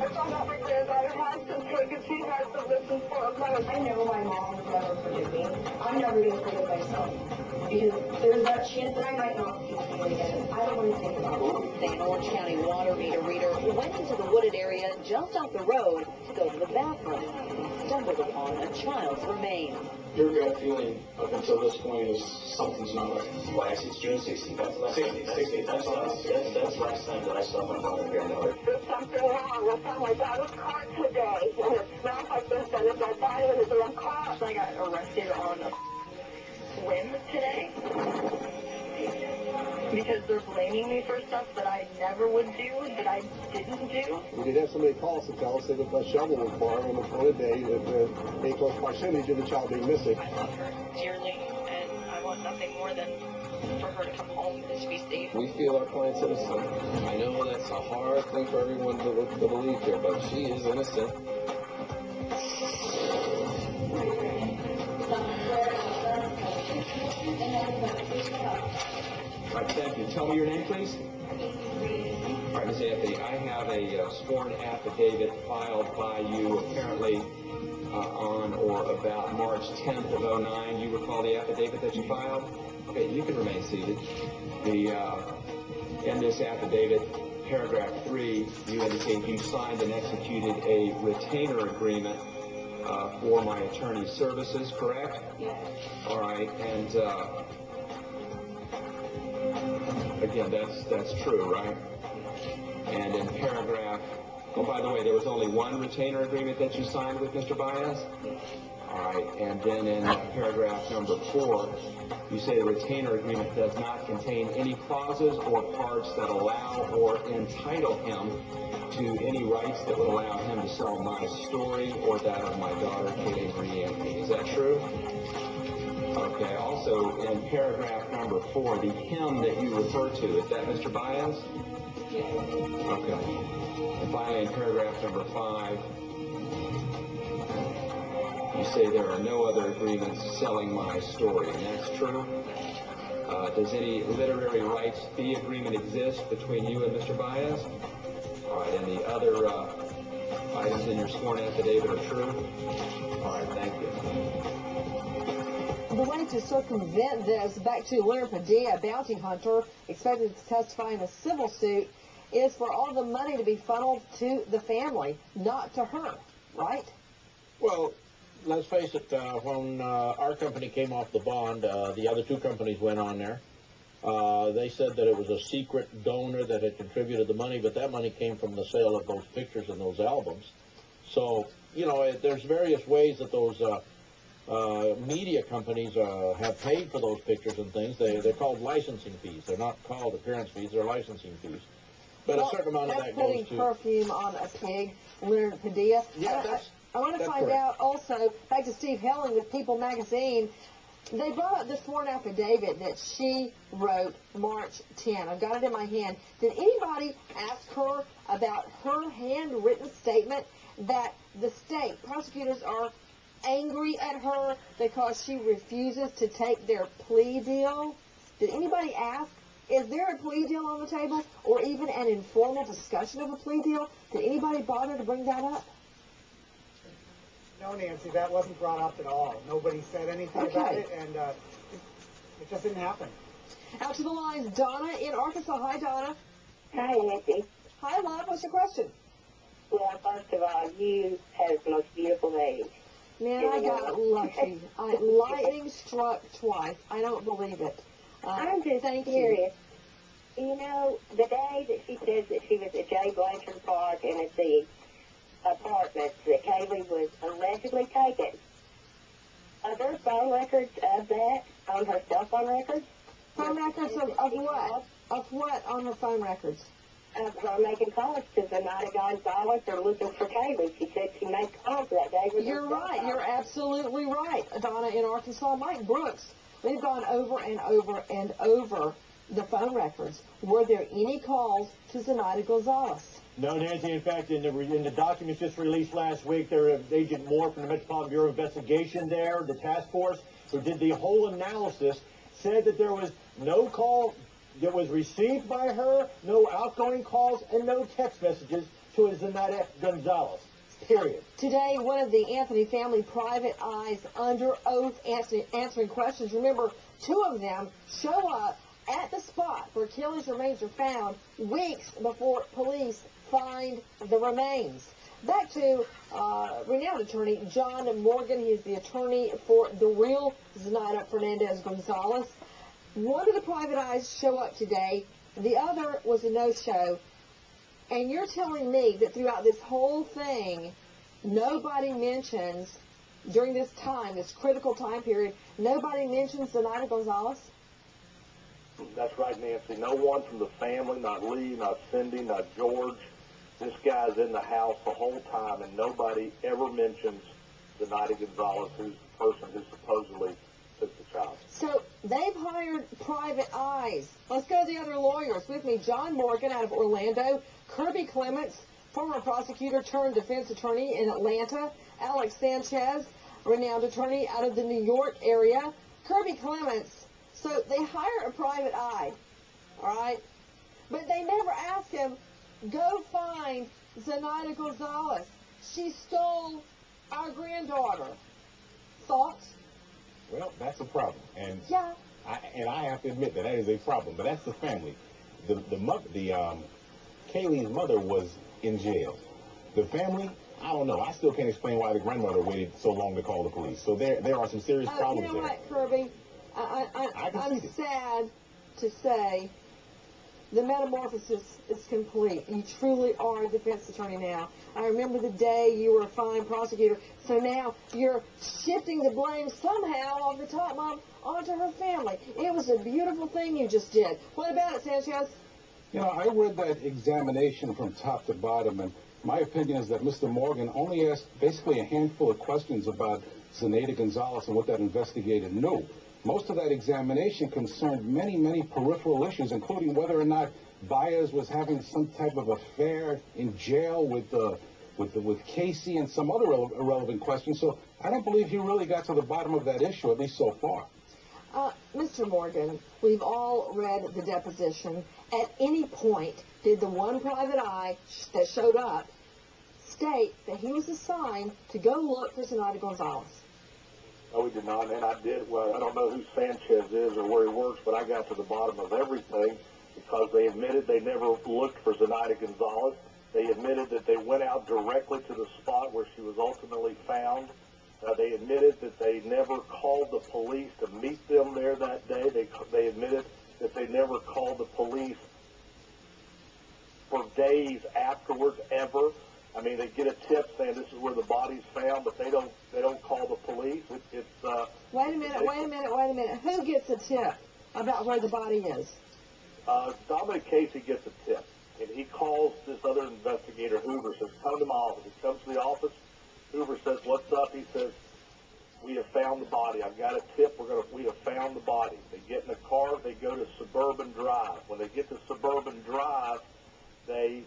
found out my granddaughter has some tickets. She has to listen for a month. I know my mom will never forgive me. I'm never going to forgive myself. Because there's that chance that I might not see you again. I don't want to think about it. An Orange County water meter reader went into the wooded area just off the road to go to the bathroom and stumbled upon a child's remains. Your gut feeling up until this point is something's not right. Well, actually, it's June 16th. That's last that's last time that I saw my mom and granddaughter. There's something wrong. I found my daughter's car today, and it smells like there's been a dead body in the car. I got arrested on a whim today because they're blaming me for stuff that I never would do, that I didn't do. We did have somebody call us to tell us that a shovel was borrowed on the phone today that a close proximity to the child being missing. I love her dearly, and I want nothing more than for her to come home and to be safe. We feel our client's innocent. I know that's a hard thing for everyone to believe here, but she is innocent. All right, thank you. Tell me your name, please. All right, Ms. Anthony, I have a sworn affidavit filed by you apparently on or about March 10th of 09. You recall the affidavit that you filed? Okay, you can remain seated. In this affidavit, paragraph 3, you indicate you signed and executed a retainer agreement for my attorney's services, correct? Yes. All right, and again, that's true, right? And in paragraph, oh, by the way, there was only one retainer agreement that you signed with Mr. Baez? All right, and then in paragraph number 4, you say the retainer agreement does not contain any clauses or parts that allow or entitle him to any rights that would allow him to sell my story or that of my daughter, Kaylee Marie Anthony. Is that true? Okay, also in paragraph number 4, the him that you refer to, is that Mr. Baez? Yes. Okay. And finally, in paragraph number 5, you say there are no other agreements selling my story, and that's true? Does any literary rights fee agreement exist between you and Mr. Baez? All right, and the other items in your sworn affidavit are true? All right, thank you. The way to circumvent this, back to Leonard Padilla, a bounty hunter, expected to testify in a civil suit, is for all the money to be funneled to the family, not to her, right? Well, let's face it, when our company came off the bond, the other two companies went on there. They said that it was a secret donor that had contributed the money, but that money came from the sale of those pictures and those albums. So, you know, there's various ways that those media companies have paid for those pictures and things. They're called licensing fees. They're not called appearance fees. They're licensing fees. But a certain amount of that goes to... That's putting perfume on a pig, Leonard Padilla. Yeah, I want to find out also, back to Steve Helling with People Magazine, they brought up the sworn affidavit that she wrote March 10. I've got it in my hand. Did anybody ask her about her handwritten statement that the state prosecutors are angry at her because she refuses to take their plea deal? Did anybody ask? Is there a plea deal on the table or even an informal discussion of a plea deal? Did anybody bother to bring that up? No, Nancy, that wasn't brought up at all. Nobody said anything about it, and it just didn't happen. Out to the lines, Donna in Arkansas. Hi, Donna. Hi, Nancy. Hi, love. What's your question? Well, first of all, you have the most beautiful baby. Man, I got lucky. Lightning struck twice. I don't believe it. I'm just curious. You know, the day that she says that she was at J. Blanchard Park and at the apartments that Kaylee was allegedly taken, are there phone records of that on her cell phone records? Phone records of what? Of what on her phone records? Of her making calls to Zenaida Gonzalez or looking for Kaylee. She said she made calls that day. You're right. You're absolutely right, Donna in Arkansas. Mike Brooks, we've gone over and over and over the phone records. Were there any calls to Zenaida Gonzalez? No, Nancy. In fact, in the documents just released last week, there Agent Moore from the Metropolitan Bureau of Investigation there, the task force, who did the whole analysis, said that there was no call that was received by her, no outgoing calls, and no text messages to a Zenaida Gonzalez. Period. Today, one of the Anthony family private eyes under oath answering questions. Remember, 2 of them show up at the spot where Kelly's remains are found weeks before police find the remains. Back to renowned attorney John Morgan. He is the attorney for the real Zenaida Fernandez Gonzalez. One of the private eyes show up today. The other was a no-show. And you're telling me that throughout this whole thing, nobody mentions, during this time, this critical time period, nobody mentions Zenaida Gonzalez? That's right, Nancy. No one from the family, not Lee, not Cindy, not George. This guy's in the house the whole time, and nobody ever mentions Zenaida Gonzalez, who's the person who supposedly took the child. So they've hired private eyes. Let's go to the other lawyers. With me, John Morgan out of Orlando, Kirby Clements, former prosecutor turned defense attorney in Atlanta, Alex Sanchez, renowned attorney out of the New York area. Kirby Clements, so they hire a private eye, all right? But they never ask him, go find Zenaida Gonzalez. She stole our granddaughter. Thoughts? Well, that's a problem, and yeah, I have to admit that is a problem. But that's the family. Kaylee's mother was in jail. The family, I don't know. I still can't explain why the grandmother waited so long to call the police. So there are some serious problems there. You know there. what, Kirby? I'm sad to say the metamorphosis is complete. You truly are a defense attorney now. I remember the day you were a fine prosecutor. So now you're shifting the blame somehow off the top mom onto her family. It was a beautiful thing you just did. What about it, Sanchez? You know, I read that examination from top to bottom, and my opinion is that Mr. Morgan only asked basically a handful of questions about Zenaida Gonzalez and what that investigator knew. Most of that examination concerned many, many peripheral issues, including whether or not Baez was having some type of affair in jail with Casey and some other irrelevant questions. So I don't believe he really got to the bottom of that issue, at least so far. Mr. Morgan, we've all read the deposition. At any point, did the one private eye that showed up state that he was assigned to go look for Zenaida Gonzalez? No, he did not, and I did. Well, I don't know who Sanchez is or where he works, but I got to the bottom of everything because they admitted they never looked for Zenaida Gonzalez. They admitted that they went out directly to the spot where she was ultimately found. They admitted that they never called the police to meet them there that day. They admitted that they never called the police for days afterwards, ever. I mean, they get a tip saying this is where the body's found, but they don't call the police. Wait a minute. Who gets a tip about where the body is? Dominic Casey gets a tip, and he calls this other investigator, Hoover, says, come to my office. He comes to the office. Hoover says, what's up? He says, we have found the body. I've got a tip. We have found the body. They get in a car. They go to Suburban Drive. When they get to Suburban Drive, they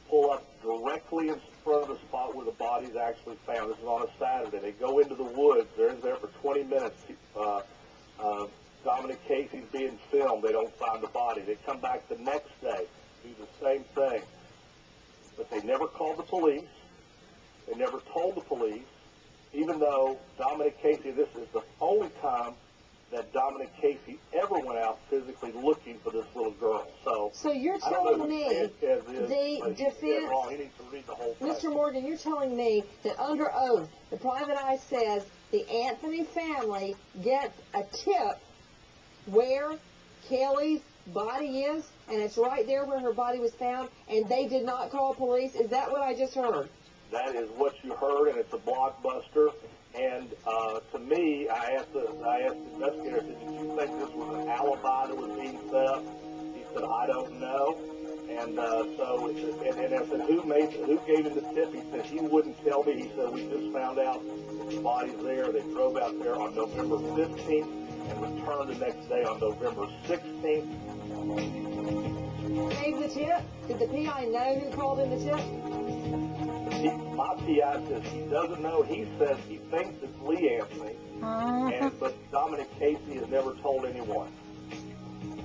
pull up directly in front of the spot where the body is actually found. This is on a Saturday. They go into the woods. They're in there for 20 minutes. Dominic Casey's being filmed. They don't find the body. They come back the next day, do the same thing. But they never called the police. They never told the police, even though Dominic Casey, this is the only time that Dominic Casey ever went out physically looking for this little girl. So you're telling me the defense, he needs to read the whole thing. Mr. Morgan, you're telling me that under oath, the private eye says the Anthony family gets a tip where Kelly's body is, and it's right there where her body was found, and they did not call police? Is that what I just heard? That is what you heard, and it's a blockbuster. And to me, I asked the investigator, did you think this was an alibi that was being set up? He said, I don't know. And I said, who gave him the tip? He said, he wouldn't tell me. He said, we just found out that the body's there. They drove out there on November 15th and returned the next day on November 16th. Gave the tip? Did the PI know who called in the tip? My PI says he doesn't know. He says he thinks it's Lee Anthony, but Dominic Casey has never told anyone.